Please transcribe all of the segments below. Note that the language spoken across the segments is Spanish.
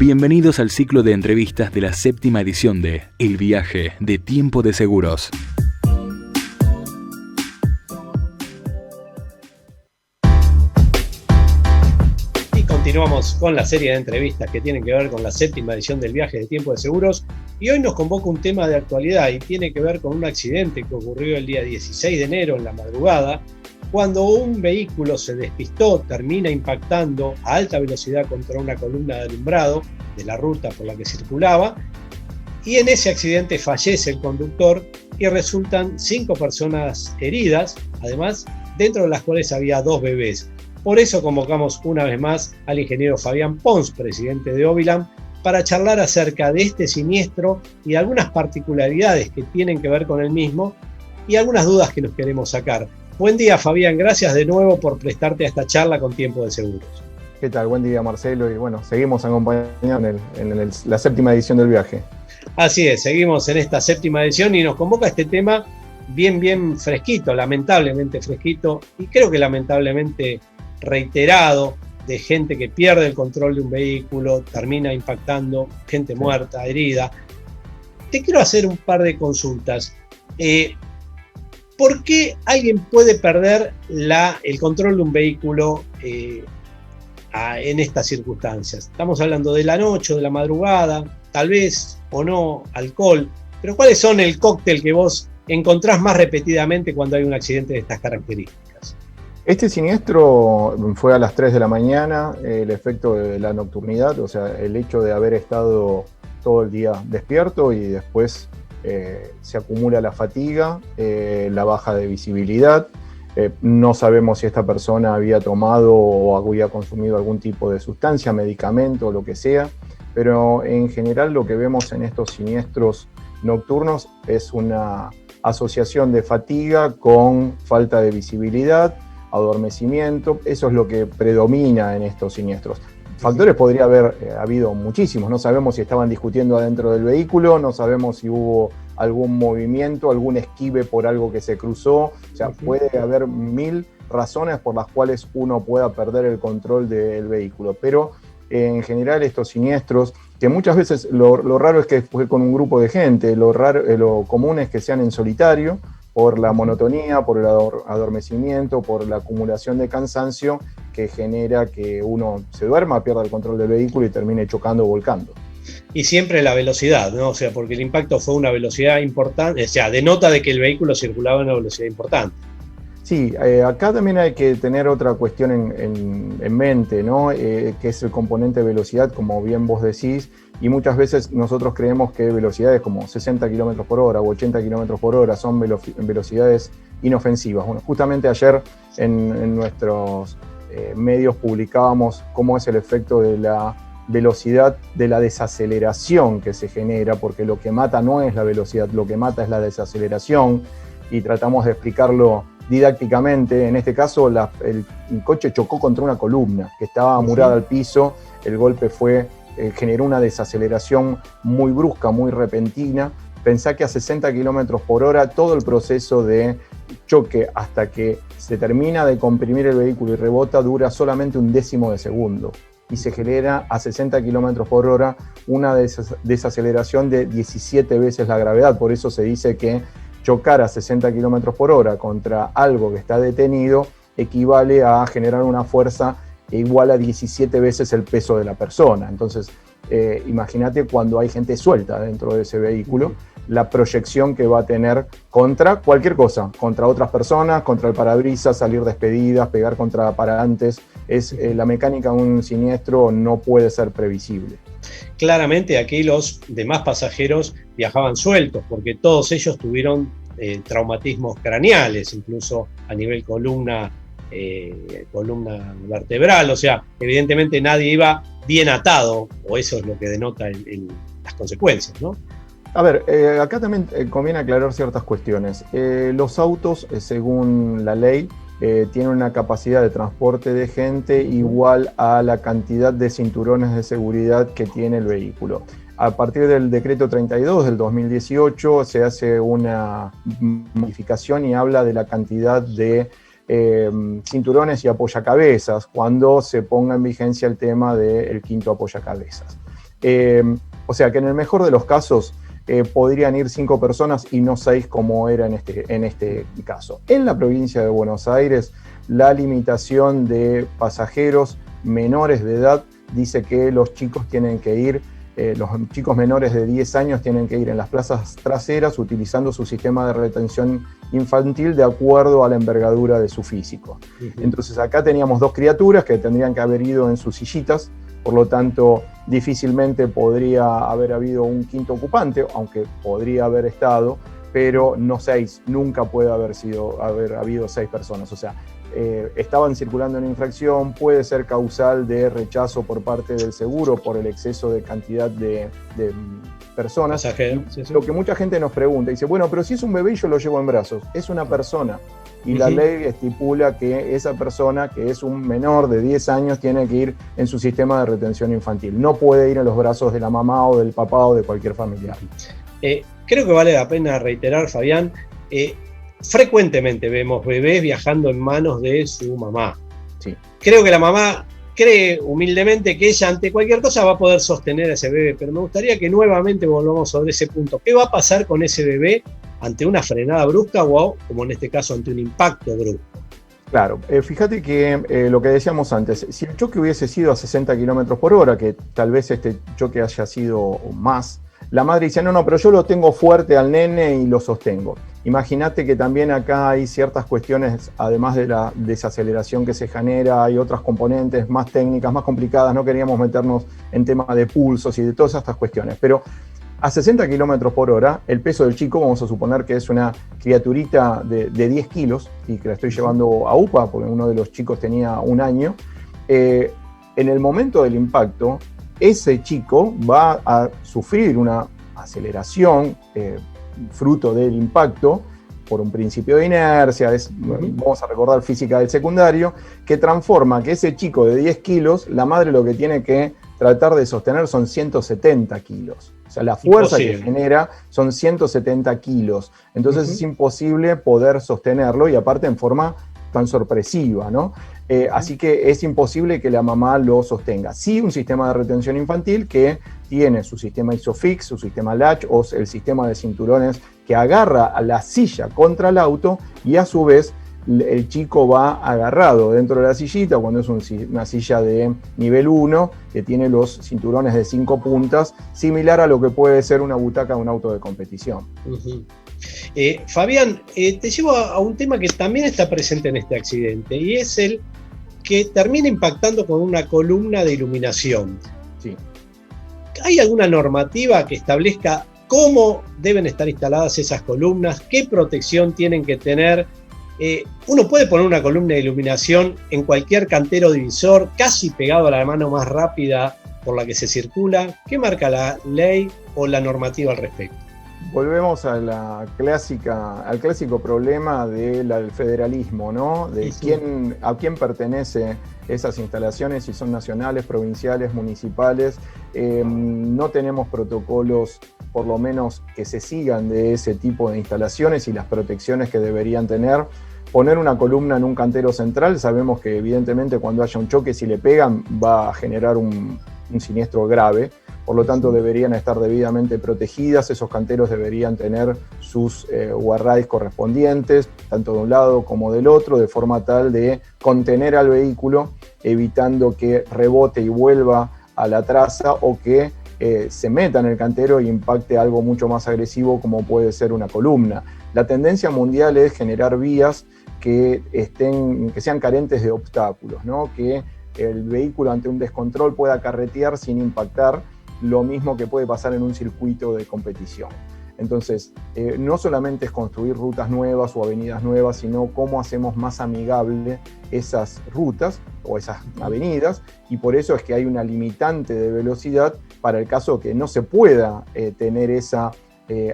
Bienvenidos al ciclo de entrevistas de la 7ª edición de El Viaje de Tiempo de Seguros. Y continuamos con la serie de entrevistas que tienen que ver con la 7ª edición del Viaje de Tiempo de Seguros. Y hoy nos convoca un tema de actualidad y tiene que ver con un accidente que ocurrió el día 16 de enero en la madrugada, cuando un vehículo se despistó, termina impactando a alta velocidad contra una columna de alumbrado de la ruta por la que circulaba, y en ese accidente fallece el conductor y resultan 5 personas heridas, además, dentro de las cuales había 2 bebés. Por eso convocamos una vez más al ingeniero Fabián Pons, presidente de Ovilam, para charlar acerca de este siniestro y algunas particularidades que tienen que ver con el mismo y algunas dudas que nos queremos sacar. Buen día, Fabián, gracias de nuevo por prestarte a esta charla con Tiempo de Seguros. ¿Qué tal? Buen día, Marcelo, y bueno, seguimos acompañando en la 7ª edición del viaje. Así es, seguimos en esta 7ª edición y nos convoca este tema bien fresquito, lamentablemente fresquito, y creo que lamentablemente reiterado, de gente que pierde el control de un vehículo, termina impactando, gente muerta, herida. Te quiero hacer un par de consultas. ¿Por qué alguien puede perder el control de un vehículo en estas circunstancias? Estamos hablando de la noche, de la madrugada, tal vez o no, alcohol, pero ¿cuáles son el cóctel que vos encontrás más repetidamente cuando hay un accidente de estas características? Este siniestro fue a las 3 de la mañana, el efecto de la nocturnidad, o sea, el hecho de haber estado todo el día despierto y después se acumula la fatiga, la baja de visibilidad. No sabemos si esta persona había tomado o había consumido algún tipo de sustancia, medicamento o lo que sea, pero en general lo que vemos en estos siniestros nocturnos es una asociación de fatiga con falta de visibilidad, adormecimiento. Eso es lo que predomina en estos siniestros. Factores podría haber habido muchísimos, no sabemos si estaban discutiendo adentro del vehículo, no sabemos si hubo algún movimiento, algún esquive por algo que se cruzó, o sea, puede haber 1000 razones por las cuales uno pueda perder el control del vehículo, pero en general estos siniestros, que muchas veces lo raro es que fue con un grupo de gente, lo común es que sean en solitario, por la monotonía, por el adormecimiento, por la acumulación de cansancio que genera que uno se duerma, pierda el control del vehículo y termine chocando o volcando. Y siempre la velocidad, ¿no? O sea, porque el impacto fue una velocidad importante, o sea, denota de que el vehículo circulaba a una velocidad importante. Sí, acá también hay que tener otra cuestión en mente, ¿no? Que es el componente de velocidad, como bien vos decís, y muchas veces nosotros creemos que velocidades como 60 km por hora o 80 km por hora son velocidades inofensivas. Bueno, justamente ayer en nuestros medios publicábamos cómo es el efecto de la velocidad, de la desaceleración que se genera, porque lo que mata no es la velocidad, lo que mata es la desaceleración, y tratamos de explicarlo didácticamente. En este caso el coche chocó contra una columna que estaba amurada al piso, el golpe generó una desaceleración muy brusca, muy repentina. Pensá que a 60 km por hora todo el proceso de choque hasta que se termina de comprimir el vehículo y rebota dura solamente 1/10 de segundo, y se genera a 60 km por hora una desaceleración de 17 veces la gravedad. Por eso se dice que chocar a 60 km por hora contra algo que está detenido equivale a generar una fuerza igual a 17 veces el peso de la persona. Entonces, imagínate cuando hay gente suelta dentro de ese vehículo, la proyección que va a tener contra cualquier cosa, contra otras personas, contra el parabrisas, salir despedidas, pegar contra parantes. La mecánica de un siniestro no puede ser previsible. Claramente aquí los demás pasajeros viajaban sueltos porque todos ellos tuvieron traumatismos craneales, incluso a nivel columna vertebral, o sea, evidentemente nadie iba bien atado, o eso es lo que denota las consecuencias, ¿no? A ver, acá también conviene aclarar ciertas cuestiones. Los autos, según la ley, tienen una capacidad de transporte de gente igual a la cantidad de cinturones de seguridad que tiene el vehículo. A partir del decreto 32 del 2018 se hace una modificación y habla de la cantidad de cinturones y apoyacabezas cuando se ponga en vigencia el tema del quinto apoyacabezas. O sea que en el mejor de los casos podrían ir 5 personas y no 6 como era en este caso. En la provincia de Buenos Aires, la limitación de pasajeros menores de edad dice que los chicos tienen que ir, los chicos menores de 10 años tienen que ir en las plazas traseras utilizando su sistema de retención infantil de acuerdo a la envergadura de su físico. Entonces acá teníamos 2 criaturas que tendrían que haber ido en sus sillitas, por lo tanto difícilmente podría haber habido un quinto ocupante, aunque podría haber estado, pero no 6, nunca puede haber habido 6 personas. O sea, estaban circulando en infracción, puede ser causal de rechazo por parte del seguro por el exceso de cantidad de personas. Sí. Lo que mucha gente nos pregunta, dice, bueno, pero si es un bebé y yo lo llevo en brazos, es una persona. Y la ley estipula que esa persona, que es un menor de 10 años, tiene que ir en su sistema de retención infantil. No puede ir en los brazos de la mamá o del papá o de cualquier familiar. Creo que vale la pena reiterar, Fabián, frecuentemente vemos bebés viajando en manos de su mamá. Sí. Creo que la mamá cree humildemente que ella ante cualquier cosa va a poder sostener a ese bebé, pero me gustaría que nuevamente volvamos sobre ese punto. ¿Qué va a pasar con ese bebé ante una frenada brusca o, como en este caso, ante un impacto brusco? Claro, fíjate que lo que decíamos antes, si el choque hubiese sido a 60 km por hora, que tal vez este choque haya sido más, la madre dice, no, pero yo lo tengo fuerte al nene y lo sostengo. Imagínate que también acá hay ciertas cuestiones, además de la desaceleración que se genera, hay otras componentes más técnicas, más complicadas, no queríamos meternos en temas de pulsos y de todas estas cuestiones, pero a 60 km por hora, el peso del chico, vamos a suponer que es una criaturita de 10 kilos y que la estoy llevando a UPA, porque uno de los chicos tenía 1 año, en el momento del impacto, ese chico va a sufrir una aceleración fruto del impacto por un principio de inercia, vamos a recordar física del secundario, que transforma que ese chico de 10 kilos, la madre lo que tiene que tratar de sostener son 170 kilos. O sea, la fuerza que genera son 170 kilos. Entonces es imposible poder sostenerlo y aparte en forma tan sorpresiva, ¿no? Así que es imposible que la mamá lo sostenga. Sí, un sistema de retención infantil que tiene su sistema ISOFIX, su sistema latch o el sistema de cinturones que agarra a la silla contra el auto y a su vez el chico va agarrado dentro de la sillita cuando es una silla de nivel 1 que tiene los cinturones de 5 puntas, similar a lo que puede ser una butaca de un auto de competición. Fabián, te llevo a un tema que también está presente en este accidente y es el que termina impactando con una columna de iluminación. Sí. ¿Hay alguna normativa que establezca cómo deben estar instaladas esas columnas? ¿Qué protección tienen que tener? Uno puede poner una columna de iluminación en cualquier cantero divisor, casi pegado a la mano más rápida por la que se circula. ¿Qué marca la ley o la normativa al respecto? Volvemos a al clásico problema del federalismo, ¿no? De a quién pertenece esas instalaciones, si son nacionales, provinciales, municipales. No tenemos protocolos, por lo menos, que se sigan de ese tipo de instalaciones y las protecciones que deberían tener. Poner una columna en un cantero central, sabemos que evidentemente cuando haya un choque, si le pegan, va a generar un siniestro grave. Por lo tanto, deberían estar debidamente protegidas, esos canteros deberían tener sus guardrails correspondientes, tanto de un lado como del otro, de forma tal de contener al vehículo, evitando que rebote y vuelva a la traza o que se meta en el cantero e impacte algo mucho más agresivo como puede ser una columna. La tendencia mundial es generar vías que sean carentes de obstáculos, ¿no? Que el vehículo ante un descontrol pueda carretear sin impactar, lo mismo que puede pasar en un circuito de competición. Entonces, no solamente es construir rutas nuevas o avenidas nuevas, sino cómo hacemos más amigable esas rutas o esas avenidas, y por eso es que hay una limitante de velocidad para el caso que no se pueda tener esa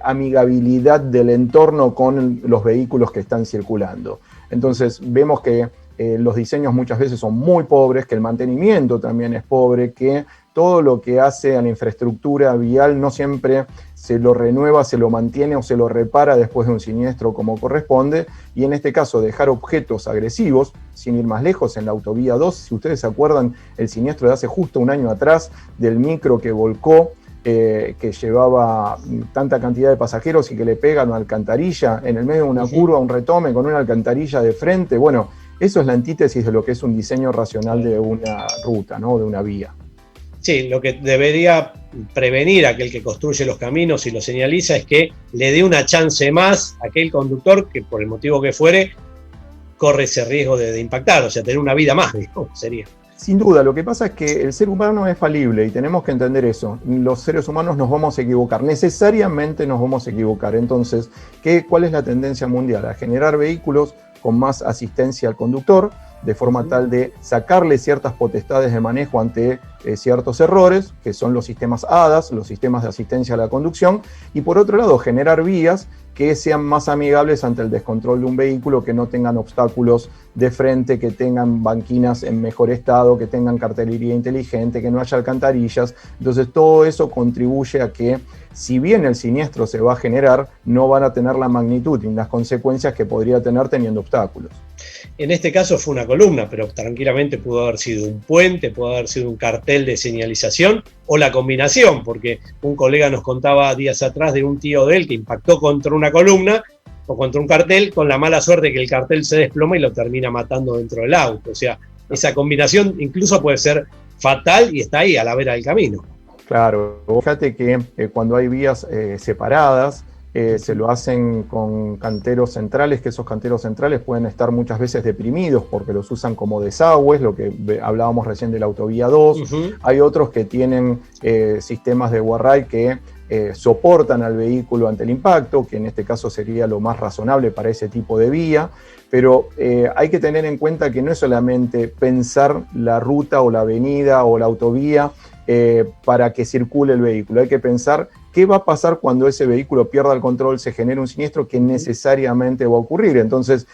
amigabilidad del entorno con los vehículos que están circulando. Entonces, vemos que los diseños muchas veces son muy pobres, que el mantenimiento también es pobre, que todo lo que hace a la infraestructura vial no siempre se lo renueva, se lo mantiene o se lo repara después de un siniestro como corresponde, y en este caso dejar objetos agresivos, sin ir más lejos, en la autovía 2, si ustedes se acuerdan, el siniestro de hace justo un año atrás, del micro que volcó, que llevaba tanta cantidad de pasajeros y que le pegan una alcantarilla en el medio de una curva, un retome con una alcantarilla de frente. Bueno, eso es la antítesis de lo que es un diseño racional de una ruta, ¿no? De una vía. Sí, lo que debería prevenir aquel que construye los caminos y los señaliza es que le dé una chance más a aquel conductor que, por el motivo que fuere, corre ese riesgo de impactar, o sea, tener una vida más, digamos, sería. Sin duda, lo que pasa es que el ser humano es falible y tenemos que entender eso. Los seres humanos nos vamos a equivocar, necesariamente nos vamos a equivocar. Entonces, ¿cuál es la tendencia mundial? A generar vehículos con más asistencia al conductor, de forma tal de sacarle ciertas potestades de manejo ante ciertos errores, que son los sistemas ADAS, los sistemas de asistencia a la conducción, y por otro lado, generar vías que sean más amigables ante el descontrol de un vehículo, que no tengan obstáculos de frente, que tengan banquinas en mejor estado, que tengan cartelería inteligente, que no haya alcantarillas. Entonces todo eso contribuye a que, si bien el siniestro se va a generar, no van a tener la magnitud y las consecuencias que podría tener teniendo obstáculos. En este caso fue una columna, pero tranquilamente pudo haber sido un puente, pudo haber sido un cartel de señalización o la combinación, porque un colega nos contaba días atrás de un tío de él que impactó contra una columna o contra un cartel, con la mala suerte que el cartel se desploma y lo termina matando dentro del auto. O sea, esa combinación incluso puede ser fatal y está ahí a la vera del camino. Claro, fíjate que cuando hay vías separadas, se lo hacen con canteros centrales, que esos canteros centrales pueden estar muchas veces deprimidos porque los usan como desagües, lo que hablábamos recién de la autovía 2. Hay otros que tienen sistemas de guarray que soportan al vehículo ante el impacto, que en este caso sería lo más razonable para ese tipo de vía, pero hay que tener en cuenta que no es solamente pensar la ruta o la avenida o la autovía para que circule el vehículo, hay que pensar qué va a pasar cuando ese vehículo pierda el control, se genere un siniestro que necesariamente va a ocurrir. Entonces,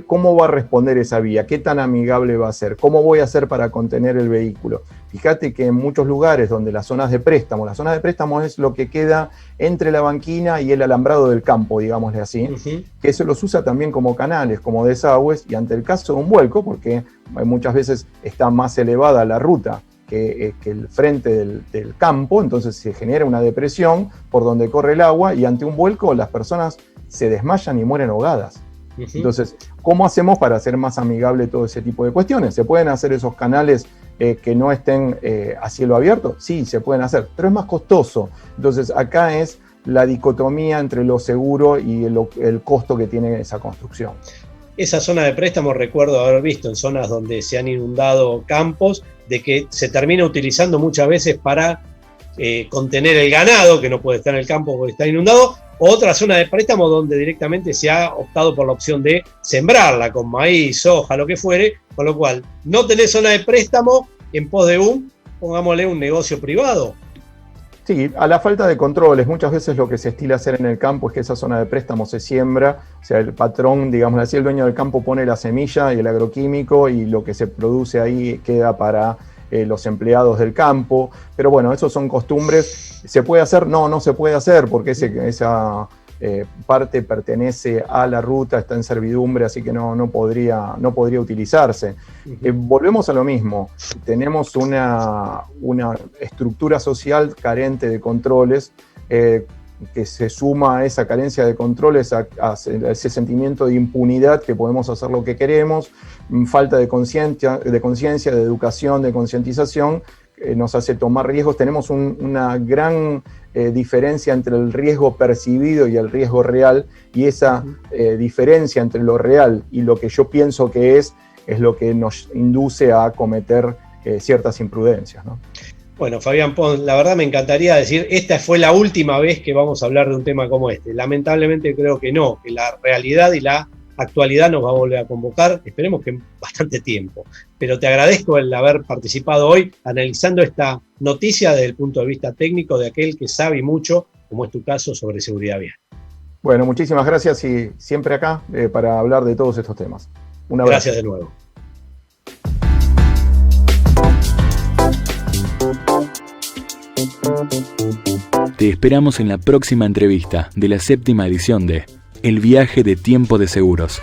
¿cómo va a responder esa vía? ¿Qué tan amigable va a ser? ¿Cómo voy a hacer para contener el vehículo? Fíjate que en muchos lugares donde la zona de préstamo es lo que queda entre la banquina y el alambrado del campo, digámosle así, que se los usa también como canales, como desagües, y ante el caso de un vuelco, porque muchas veces está más elevada la ruta que el frente del campo, entonces se genera una depresión por donde corre el agua, y ante un vuelco las personas se desmayan y mueren ahogadas. Entonces, ¿cómo hacemos para hacer más amigable todo ese tipo de cuestiones? ¿Se pueden hacer esos canales que no estén a cielo abierto? Sí, se pueden hacer, pero es más costoso. Entonces, acá es la dicotomía entre lo seguro y el costo que tiene esa construcción. Esa zona de préstamo recuerdo haber visto en zonas donde se han inundado campos, de que se termina utilizando muchas veces para contener el ganado, que no puede estar en el campo porque está inundado. Otra zona de préstamo donde directamente se ha optado por la opción de sembrarla con maíz, soja, lo que fuere, con lo cual no tenés zona de préstamo en pos de pongámosle, un negocio privado. Sí, a la falta de controles, muchas veces lo que se estila hacer en el campo es que esa zona de préstamo se siembra, o sea, el patrón, digamos así, el dueño del campo pone la semilla y el agroquímico, y lo que se produce ahí queda para los empleados del campo. Pero bueno, eso son costumbres. ¿Se puede hacer? No se puede hacer, porque esa parte pertenece a la ruta, está en servidumbre, así que no podría utilizarse. Volvemos a lo mismo, tenemos una estructura social carente de controles, que se suma a esa carencia de controles, a ese sentimiento de impunidad, que podemos hacer lo que queremos, falta de conciencia, de educación, de concientización, nos hace tomar riesgos. Tenemos una gran diferencia entre el riesgo percibido y el riesgo real, y esa diferencia entre lo real y lo que yo pienso que es lo que nos induce a cometer ciertas imprudencias, ¿no? Bueno, Fabián Pons, la verdad me encantaría decir, esta fue la última vez que vamos a hablar de un tema como este. Lamentablemente creo que no, que la realidad y la actualidad nos va a volver a convocar, esperemos que en bastante tiempo. Pero te agradezco el haber participado hoy analizando esta noticia desde el punto de vista técnico de aquel que sabe mucho, como es tu caso, sobre seguridad vial. Bueno, muchísimas gracias, y siempre acá para hablar de todos estos temas. Un abrazo. Gracias de nuevo. Te esperamos en la próxima entrevista de la 7ª edición de El Viaje de Tiempo de Seguros.